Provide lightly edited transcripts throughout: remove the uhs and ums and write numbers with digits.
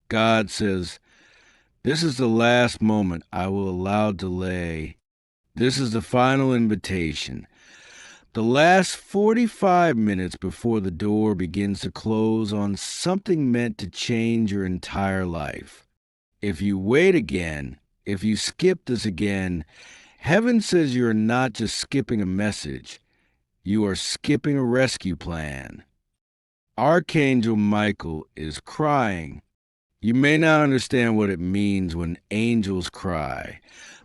God says, "This is the last moment I will allow delay. This is the final invitation. The last 45 minutes before the door begins to close on something meant to change your entire life. If you wait again, if you skip this again, heaven says you are not just skipping a message, you are skipping a rescue plan." Archangel Michael is crying. You may not understand what it means when angels cry,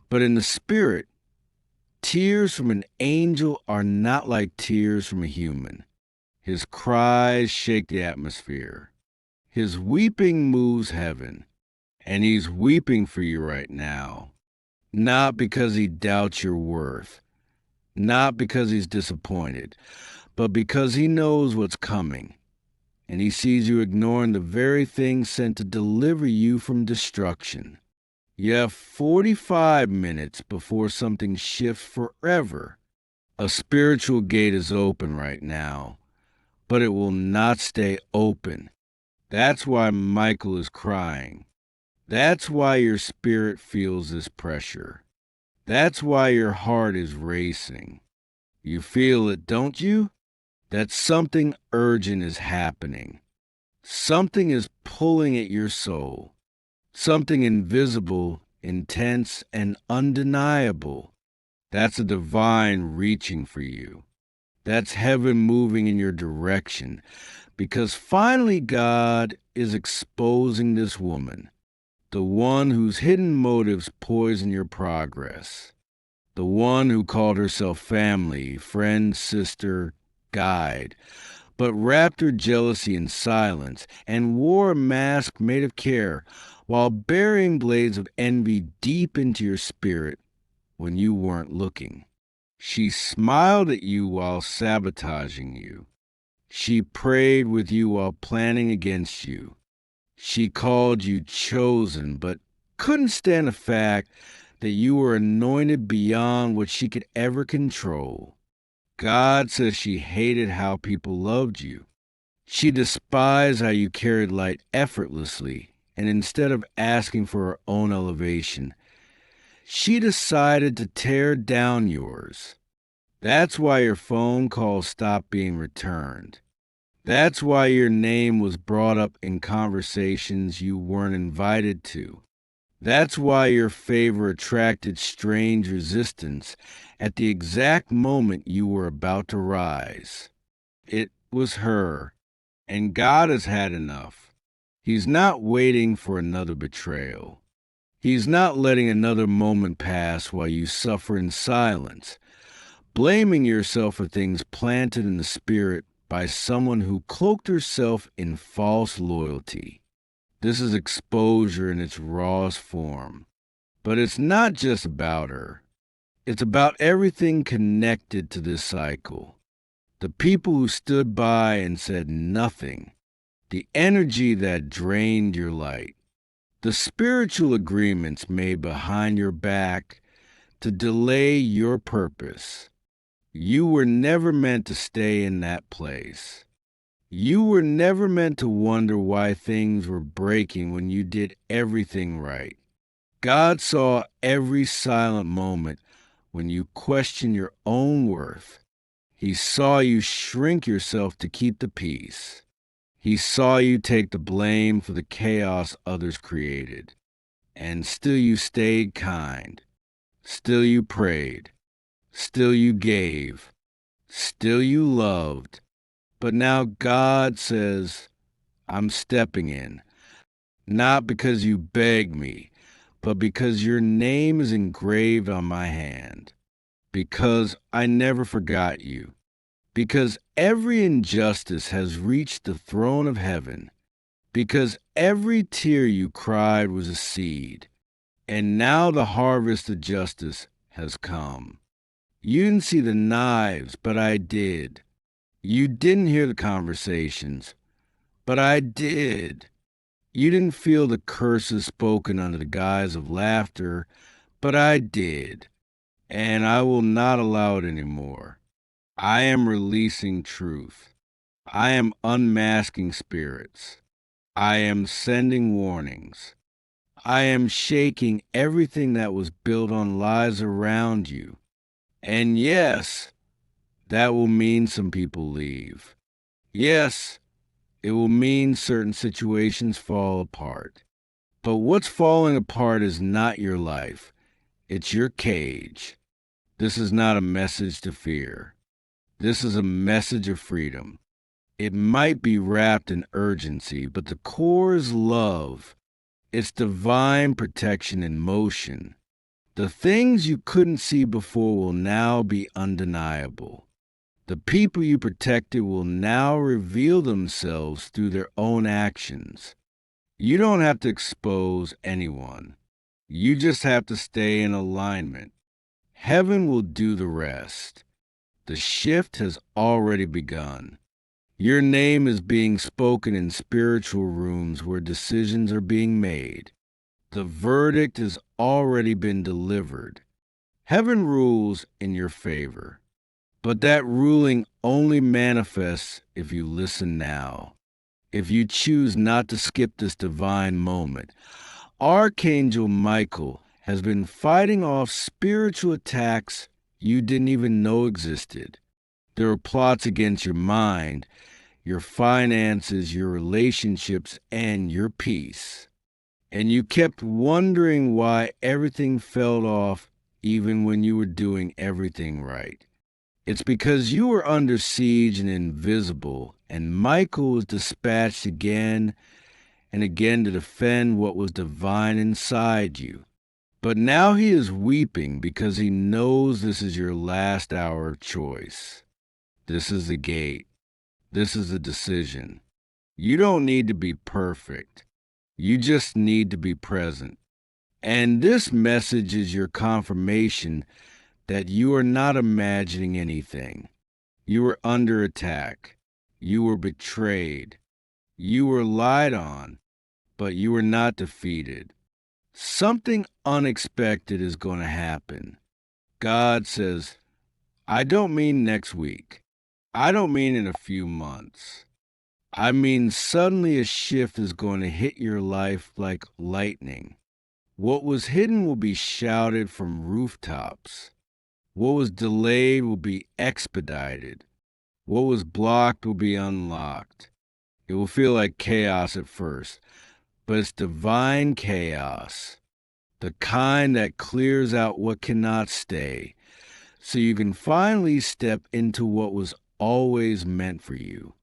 but in the spirit, tears from an angel are not like tears from a human. His cries shake the atmosphere. His weeping moves heaven, and he's weeping for you right now. Not because he doubts your worth, not because he's disappointed, but because he knows what's coming, and he sees you ignoring the very thing sent to deliver you from destruction. You have 45 minutes before something shifts forever. A spiritual gate is open right now, but it will not stay open. That's why Michael is crying. That's why your spirit feels this pressure. That's why your heart is racing. You feel it, don't you? That something urgent is happening. Something is pulling at your soul. Something invisible, intense, and undeniable. That's a divine reaching for you. That's heaven moving in your direction. Because finally, God is exposing this woman, the one whose hidden motives poison your progress, the one who called herself family, friend, sister, guide, but wrapped her jealousy in silence and wore a mask made of care while burying blades of envy deep into your spirit when you weren't looking. She smiled at you while sabotaging you. She prayed with you while planning against you. She called you chosen, but couldn't stand the fact that you were anointed beyond what she could ever control. God says she hated how people loved you. She despised how you carried light effortlessly, and instead of asking for her own elevation, she decided to tear down yours. That's why your phone calls stopped being returned. That's why your name was brought up in conversations you weren't invited to. That's why your favor attracted strange resistance at the exact moment you were about to rise. It was her, and God has had enough. He's not waiting for another betrayal. He's not letting another moment pass while you suffer in silence, blaming yourself for things planted in the spirit by someone who cloaked herself in false loyalty. This is exposure in its rawest form. But it's not just about her. It's about everything connected to this cycle. The people who stood by and said nothing. The energy that drained your light. The spiritual agreements made behind your back to delay your purpose. You were never meant to stay in that place. You were never meant to wonder why things were breaking when you did everything right. God saw every silent moment when you questioned your own worth. He saw you shrink yourself to keep the peace. He saw you take the blame for the chaos others created. And still you stayed kind. Still you prayed. Still you gave. Still you loved. But now God says, I'm stepping in, not because you begged me, but because your name is engraved on my hand, because I never forgot you, because every injustice has reached the throne of heaven, because every tear you cried was a seed, and now the harvest of justice has come. You didn't see the knives, but I did. You didn't hear the conversations, but I did. You didn't feel the curses spoken under the guise of laughter, but I did. And I will not allow it anymore. I am releasing truth. I am unmasking spirits. I am sending warnings. I am shaking everything that was built on lies around you. And yes, that will mean some people leave. Yes, it will mean certain situations fall apart. But what's falling apart is not your life. It's your cage. This is not a message to fear. This is a message of freedom. It might be wrapped in urgency, but the core is love. It's divine protection in motion. The things you couldn't see before will now be undeniable. The people you protected will now reveal themselves through their own actions. You don't have to expose anyone. You just have to stay in alignment. Heaven will do the rest. The shift has already begun. Your name is being spoken in spiritual rooms where decisions are being made. The verdict has already been delivered. Heaven rules in your favor. But that ruling only manifests if you listen now. If you choose not to skip this divine moment. Archangel Michael has been fighting off spiritual attacks you didn't even know existed. There are plots against your mind, your finances, your relationships, and your peace. And you kept wondering why everything fell off even when you were doing everything right. It's because you were under siege and invisible, and Michael was dispatched again and again to defend what was divine inside you. But now he is weeping because he knows this is your last hour of choice. This is the gate. This is the decision. You don't need to be perfect. You just need to be present. And this message is your confirmation that you are not imagining anything. You were under attack. You were betrayed. You were lied on, but you were not defeated. Something unexpected is going to happen. God says, I don't mean next week. I don't mean in a few months. I mean suddenly a shift is going to hit your life like lightning. What was hidden will be shouted from rooftops. What was delayed will be expedited. What was blocked will be unlocked. It will feel like chaos at first, but it's divine chaos, the kind that clears out what cannot stay, so you can finally step into what was always meant for you.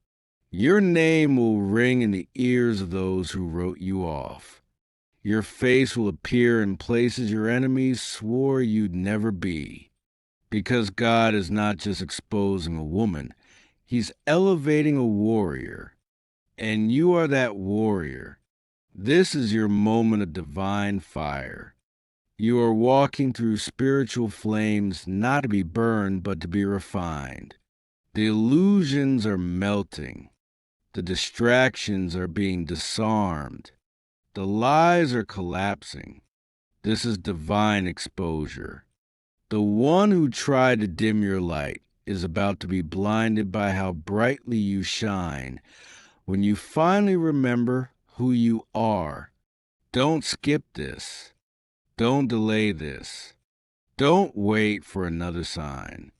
Your name will ring in the ears of those who wrote you off. Your face will appear in places your enemies swore you'd never be. Because God is not just exposing a woman, He's elevating a warrior. And you are that warrior. This is your moment of divine fire. You are walking through spiritual flames not to be burned, but to be refined. The illusions are melting. The distractions are being disarmed. The lies are collapsing. This is divine exposure. The one who tried to dim your light is about to be blinded by how brightly you shine when you finally remember who you are. Don't skip this. Don't delay this. Don't wait for another sign.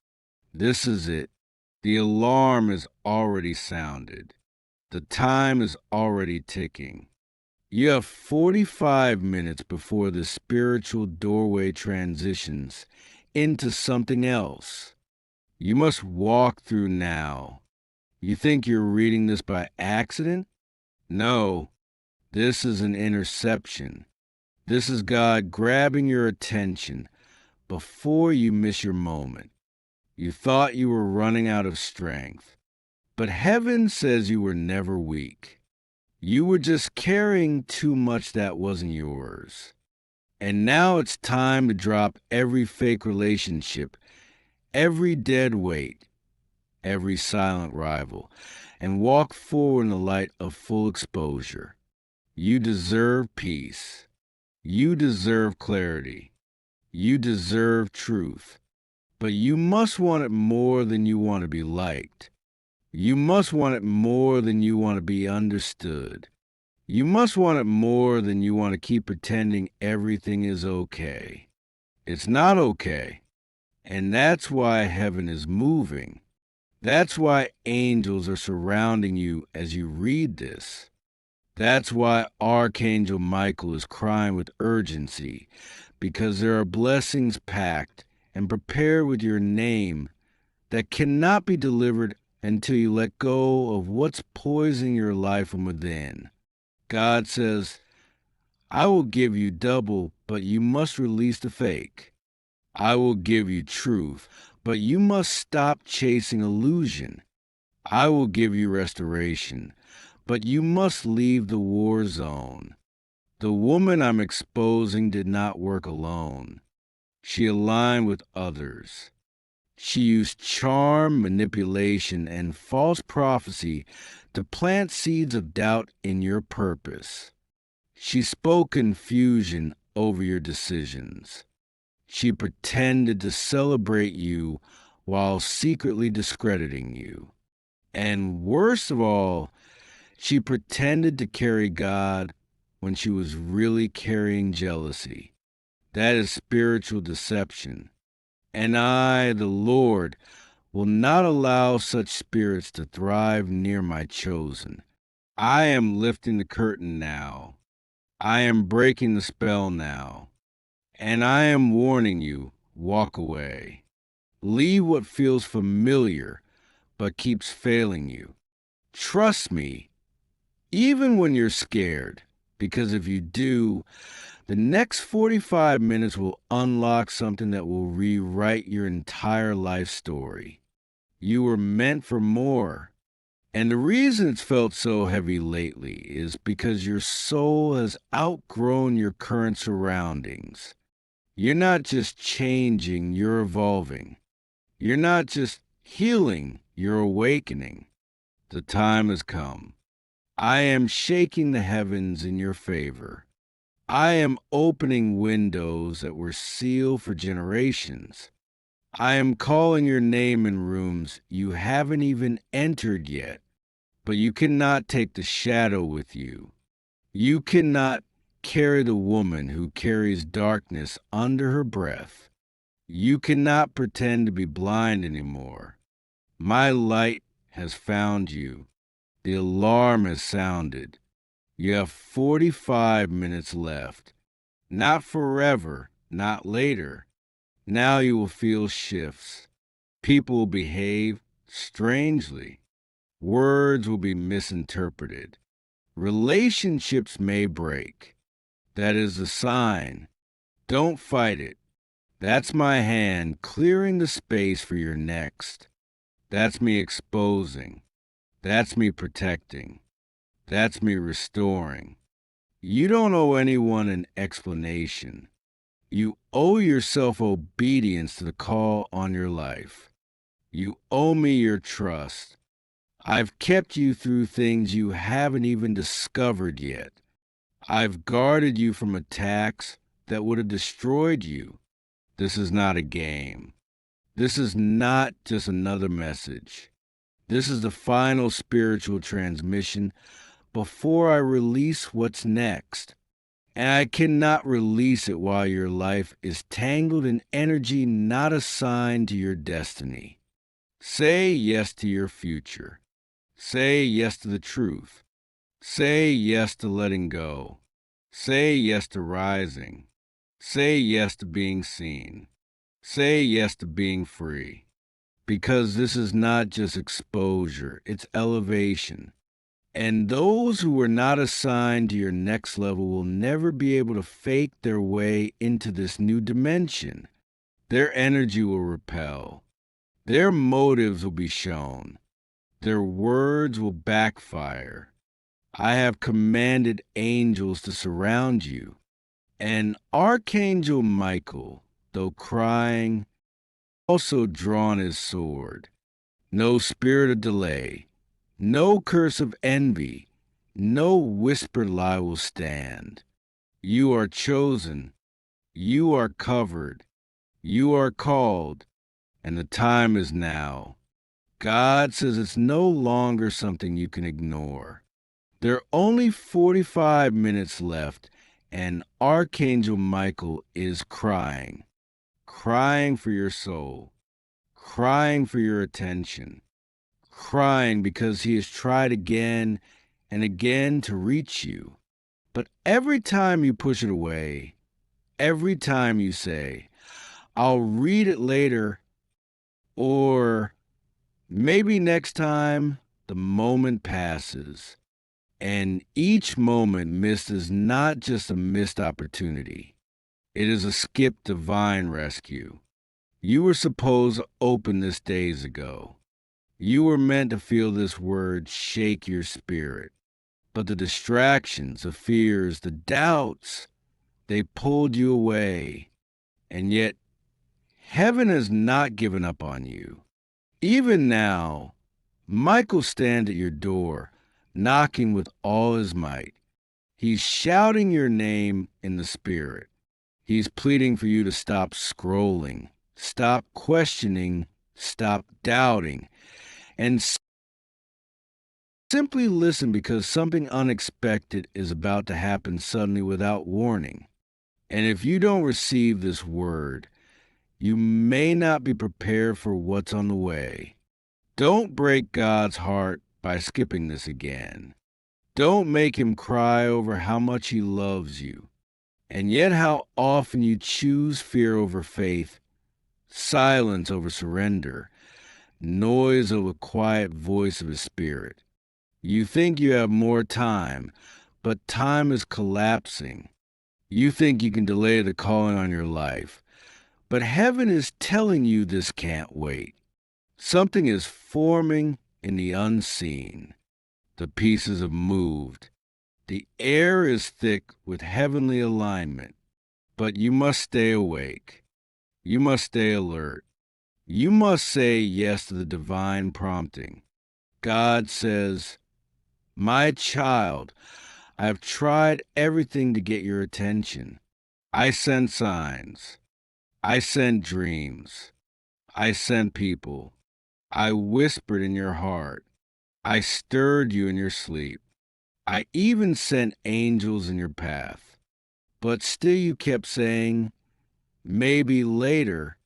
This is it. The alarm is already sounded. The time is already ticking. You have 45 minutes before the spiritual doorway transitions into something else. You must walk through now. You think you're reading this by accident? No, this is an interception. This is God grabbing your attention before you miss your moment. You thought you were running out of strength, but heaven says you were never weak. You were just carrying too much that wasn't yours. And now it's time to drop every fake relationship, every dead weight, every silent rival, and walk forward in the light of full exposure. You deserve peace. You deserve clarity. You deserve truth. But you must want it more than you want to be liked. You must want it more than you want to be understood. You must want it more than you want to keep pretending everything is okay. It's not okay. And that's why heaven is moving. That's why angels are surrounding you as you read this. That's why Archangel Michael is crying with urgency, because there are blessings packed and prepared with your name that cannot be delivered until you let go of what's poisoning your life from within. God says, I will give you double, but you must release the fake. I will give you truth, but you must stop chasing illusion. I will give you restoration, but you must leave the war zone. The woman I'm exposing did not work alone. She aligned with others. She used charm, manipulation, and false prophecy to plant seeds of doubt in your purpose. She spoke confusion over your decisions. She pretended to celebrate you while secretly discrediting you. And worst of all, she pretended to carry God when she was really carrying jealousy. That is spiritual deception. And I, the Lord, will not allow such spirits to thrive near my chosen. I am lifting the curtain now. I am breaking the spell now. And I am warning you, walk away. Leave what feels familiar but keeps failing you. Trust me, even when you're scared, because if you do, the next 45 minutes will unlock something that will rewrite your entire life story. You were meant for more. And the reason it's felt so heavy lately is because your soul has outgrown your current surroundings. You're not just changing, you're evolving. You're not just healing, you're awakening. The time has come. I am shaking the heavens in your favor. I am opening windows that were sealed for generations. I am calling your name in rooms you haven't even entered yet, but you cannot take the shadow with you. You cannot carry the woman who carries darkness under her breath. You cannot pretend to be blind anymore. My light has found you. The alarm has sounded. You have 45 minutes left. Not forever, not later. Now you will feel shifts. People will behave strangely. Words will be misinterpreted. Relationships may break. That is a sign. Don't fight it. That's my hand clearing the space for your next. That's me exposing. That's me protecting. That's me restoring. You don't owe anyone an explanation. You owe yourself obedience to the call on your life. You owe me your trust. I've kept you through things you haven't even discovered yet. I've guarded you from attacks that would have destroyed you. This is not a game. This is not just another message. This is the final spiritual transmission before I release what's next. And I cannot release it while your life is tangled in energy not assigned to your destiny. Say yes to your future. Say yes to the truth. Say yes to letting go. Say yes to rising. Say yes to being seen. Say yes to being free. Because this is not just exposure, it's elevation. And those who were not assigned to your next level will never be able to fake their way into this new dimension. Their energy will repel. Their motives will be shown. Their words will backfire. I have commanded angels to surround you. And Archangel Michael, though crying, also drawn his sword. No spirit of delay. No curse of envy, no whispered lie will stand. You are chosen, you are covered, you are called, and the time is now. God says it's no longer something you can ignore. There are only 45 minutes left, and Archangel Michael is crying, crying for your soul, crying for your attention, crying because he has tried again and again to reach you. But every time you push it away, every time you say, I'll read it later, or maybe next time, the moment passes. And each moment missed is not just a missed opportunity. It is a skipped divine rescue. You were supposed to open this days ago. You were meant to feel this word shake your spirit. But the distractions, the fears, the doubts, they pulled you away. And yet, heaven has not given up on you. Even now, Michael stands at your door, knocking with all his might. He's shouting your name in the spirit. He's pleading for you to stop scrolling, stop questioning, stop doubting, and simply listen, because something unexpected is about to happen suddenly without warning. And if you don't receive this word, you may not be prepared for what's on the way. Don't break God's heart by skipping this again. Don't make him cry over how much he loves you, and yet how often you choose fear over faith, silence over surrender, noise over quiet voice of his spirit. You think you have more time, but time is collapsing. You think you can delay the calling on your life, but heaven is telling you this can't wait. Something is forming in the unseen. The pieces have moved. The air is thick with heavenly alignment, but you must stay awake. You must stay alert. You must say yes to the divine prompting. God says, my child, I have tried everything to get your attention. I sent signs. I sent dreams. I sent people. I whispered in your heart. I stirred you in your sleep. I even sent angels in your path. But still you kept saying, maybe later,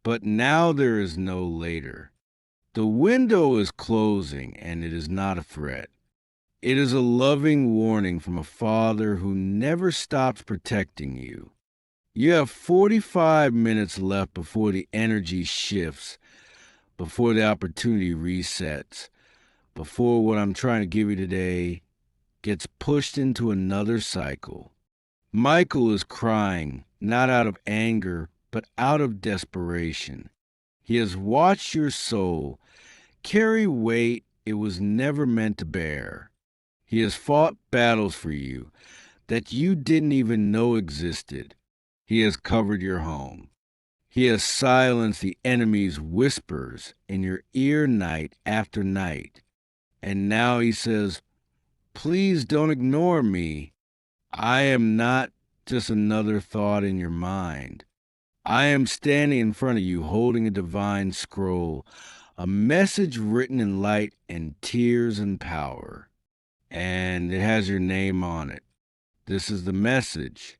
but now there is no later. The window is closing, and it is not a threat. It is a loving warning from a father who never stops protecting you. You have 45 minutes left before the energy shifts, before the opportunity resets, before what I'm trying to give you today gets pushed into another cycle. Michael is crying, not out of anger, but out of desperation. He has watched your soul carry weight it was never meant to bear. He has fought battles for you that you didn't even know existed. He has covered your home. He has silenced the enemy's whispers in your ear night after night. And now he says, please don't ignore me. I am not just another thought in your mind. I am standing in front of you holding a divine scroll, a message written in light and tears and power. And it has your name on it. This is the message.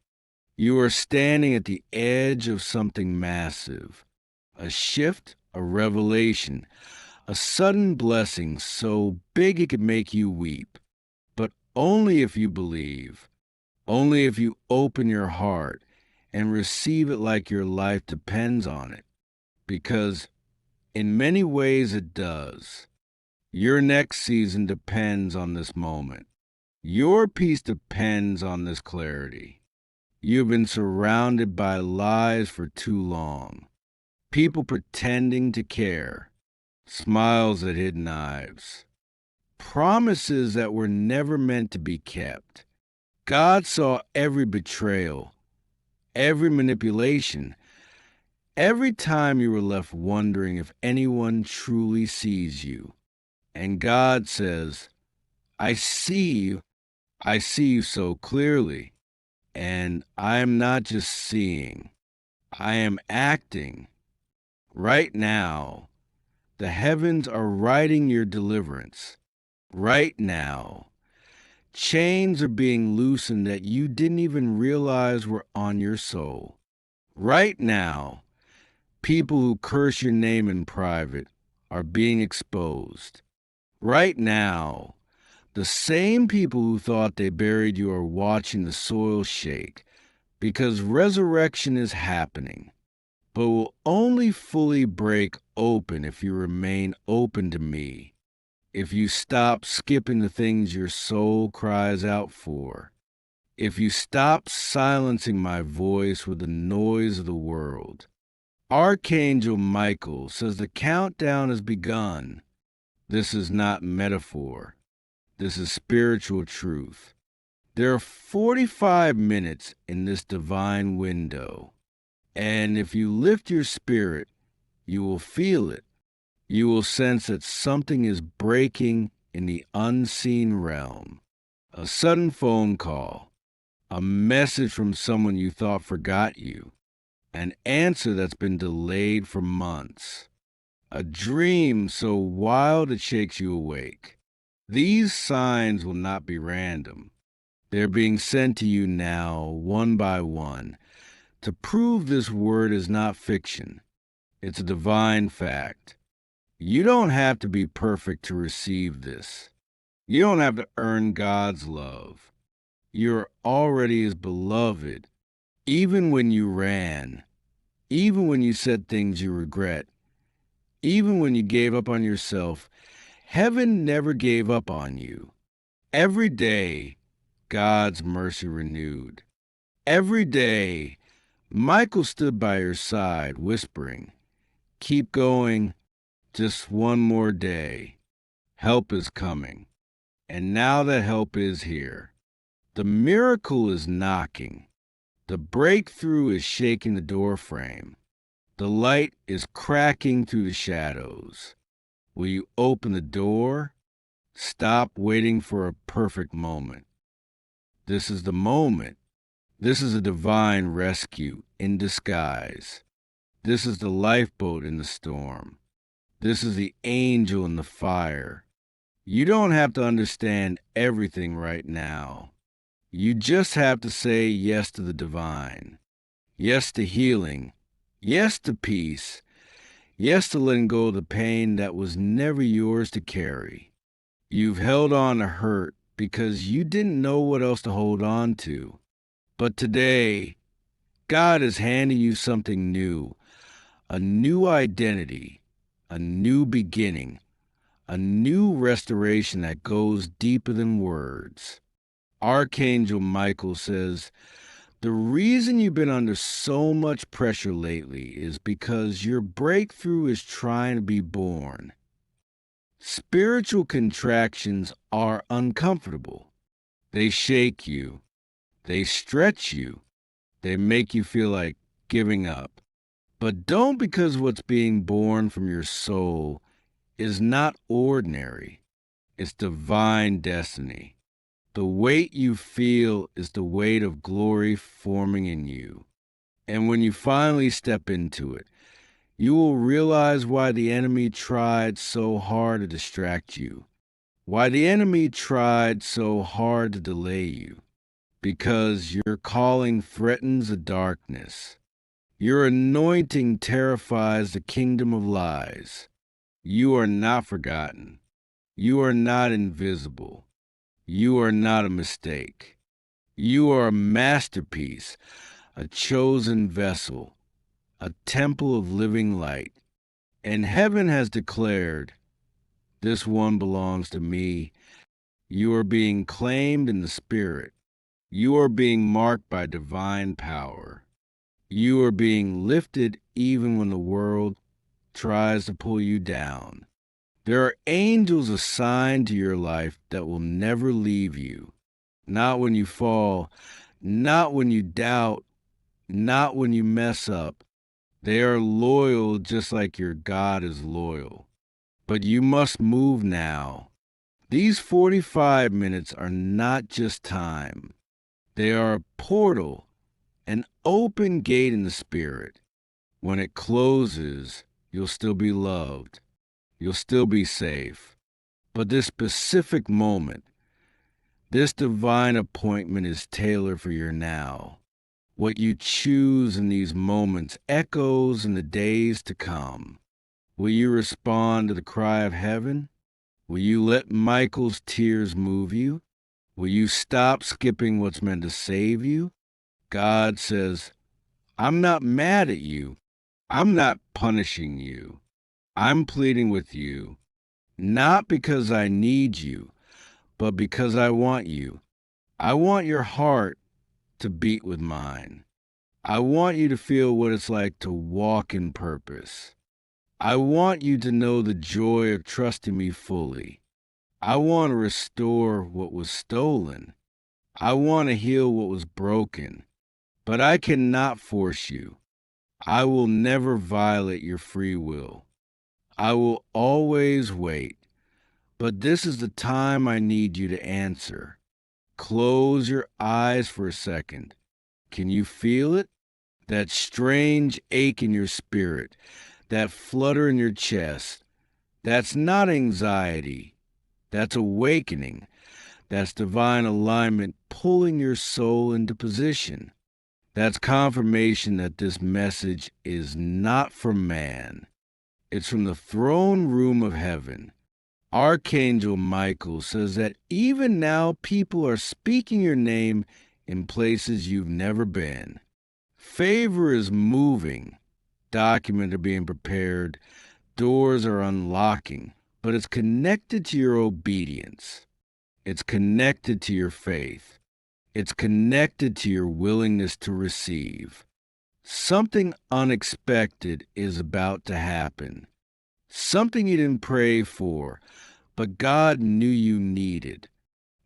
You are standing at the edge of something massive, a shift, a revelation, a sudden blessing so big it could make you weep, but only if you believe, only if you open your heart and receive it like your life depends on it, because in many ways it does. Your next season depends on this moment. Your peace depends on this clarity. You've been surrounded by lies for too long. People pretending to care. Smiles that hid knives. Promises that were never meant to be kept. God saw every betrayal, every manipulation, every time you were left wondering if anyone truly sees you. And God says, I see you. I see you so clearly. And I am not just seeing, I am acting. Right now, the heavens are writing your deliverance. Right now, Chains are being loosened that you didn't even realize were on your soul. Right now, people who curse your name in private are being exposed. Right now, the same people who thought they buried you are watching the soil shake, because resurrection is happening, but will only fully break open if you remain open to me, if you stop skipping the things your soul cries out for, if you stop silencing my voice with the noise of the world. Archangel Michael says the countdown has begun. This is not metaphor. This is spiritual truth. There are 45 minutes in this divine window, and if you lift your spirit, you will feel it. You will sense that something is breaking in the unseen realm. A sudden phone call, a message from someone you thought forgot you, an answer that's been delayed for months, a dream so wild it shakes you awake. These signs will not be random. They're being sent to you now, one by one, to prove this word is not fiction. It's a divine fact. You don't have to be perfect to receive this. You don't have to earn God's love. You're already His beloved, even when you ran, even when you said things you regret, even when you gave up on yourself. Heaven never gave up on you. Every day, God's mercy renewed. Every day, Michael stood by your side, whispering, "Keep going, just one more day. Help is coming." And now the help is here. The miracle is knocking. The breakthrough is shaking the doorframe. The light is cracking through the shadows. Will you open the door? Stop waiting for a perfect moment. This is the moment. This is a divine rescue in disguise. This is the lifeboat in the storm. This is the angel in the fire. You don't have to understand everything right now. You just have to say yes to the divine. Yes to healing. Yes to peace. Yes to letting go of the pain that was never yours to carry. You've held on to hurt because you didn't know what else to hold on to. But today, God is handing you something new, a new identity, a new beginning, a new restoration that goes deeper than words. Archangel Michael says, the reason you've been under so much pressure lately is because your breakthrough is trying to be born. Spiritual contractions are uncomfortable. They shake you. They stretch you. They make you feel like giving up. But don't, because what's being born from your soul is not ordinary. It's divine destiny. The weight you feel is the weight of glory forming in you. And when you finally step into it, you will realize why the enemy tried so hard to distract you, why the enemy tried so hard to delay you. Because your calling threatens the darkness. Your anointing terrifies the kingdom of lies. You are not forgotten. You are not invisible. You are not a mistake. You are a masterpiece, a chosen vessel, a temple of living light. And heaven has declared, this one belongs to me. You are being claimed in the spirit. You are being marked by divine power. You are being lifted even when the world tries to pull you down. There are angels assigned to your life that will never leave you. Not when you fall, not when you doubt, not when you mess up. They are loyal just like your God is loyal. But you must move now. These 45 minutes are not just time. They are a portal, an open gate in the spirit. When it closes, you'll still be loved. You'll still be safe. But this specific moment, This divine appointment is tailored for your now. What you choose in these moments echoes in the days to come. Will you respond to the cry of heaven? Will you let Michael's tears move you? Will you stop skipping what's meant to save you? God says, I'm not mad at you. I'm not punishing you. I'm pleading with you, not because I need you, but because I want you. I want your heart to beat with mine. I want you to feel what it's like to walk in purpose. I want you to know the joy of trusting me fully. I want to restore what was stolen. I want to heal what was broken. But I cannot force you. I will never violate your free will. I will always wait. But this is the time I need you to answer. Close your eyes for a second. Can you feel it? That strange ache in your spirit, that flutter in your chest. That's not anxiety. That's awakening. That's divine alignment pulling your soul into position. That's confirmation that this message is not from man. It's from the throne room of heaven. Archangel Michael says that even now people are speaking your name in places you've never been. Favor is moving. Documents are being prepared. Doors are unlocking. But it's connected to your obedience. It's connected to your faith. It's connected to your willingness to receive. Something unexpected is about to happen. Something you didn't pray for, but God knew you needed.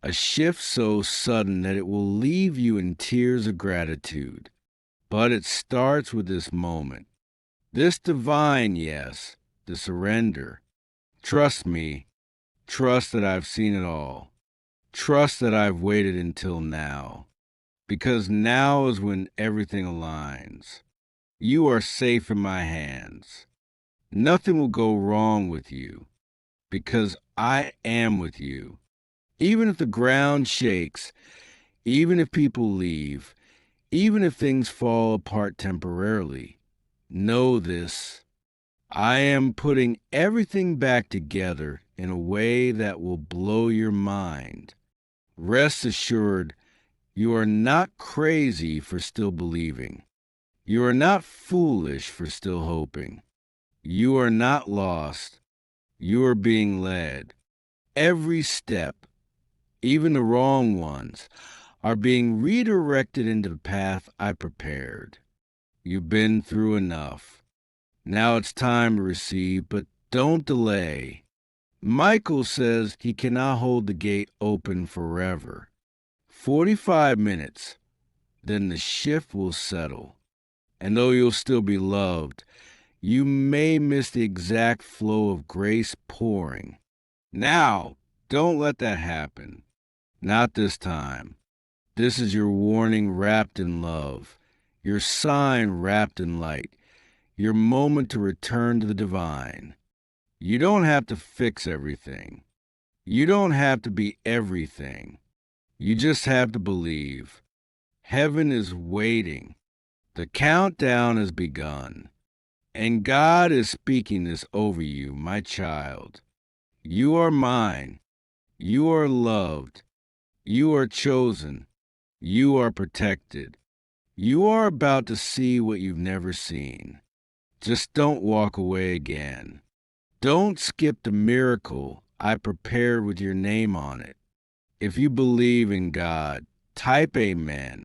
A shift so sudden that it will leave you in tears of gratitude. But it starts with this moment. This divine yes, the surrender. Trust me. Trust that I've seen it all. Trust that I've waited until now. Because now is when everything aligns. You are safe in my hands. Nothing will go wrong with you. Because I am with you. Even if the ground shakes, even if people leave, even if things fall apart temporarily, know this. I am putting everything back together in a way that will blow your mind. Rest assured, you are not crazy for still believing. You are not foolish for still hoping. You are not lost. You are being led. Every step, even the wrong ones, are being redirected into the path I prepared. You've been through enough. Now it's time to receive, but don't delay. Michael says he cannot hold the gate open forever. 45 minutes, then the shift will settle. And though you'll still be loved, you may miss the exact flow of grace pouring. Now, don't let that happen. Not this time. This is your warning wrapped in love, your sign wrapped in light, your moment to return to the divine. You don't have to fix everything. You don't have to be everything. You just have to believe. Heaven is waiting. The countdown has begun. And God is speaking this over you, my child. You are mine. You are loved. You are chosen. You are protected. You are about to see what you've never seen. Just don't walk away again. Don't skip the miracle I prepared with your name on it. If you believe in God, type amen.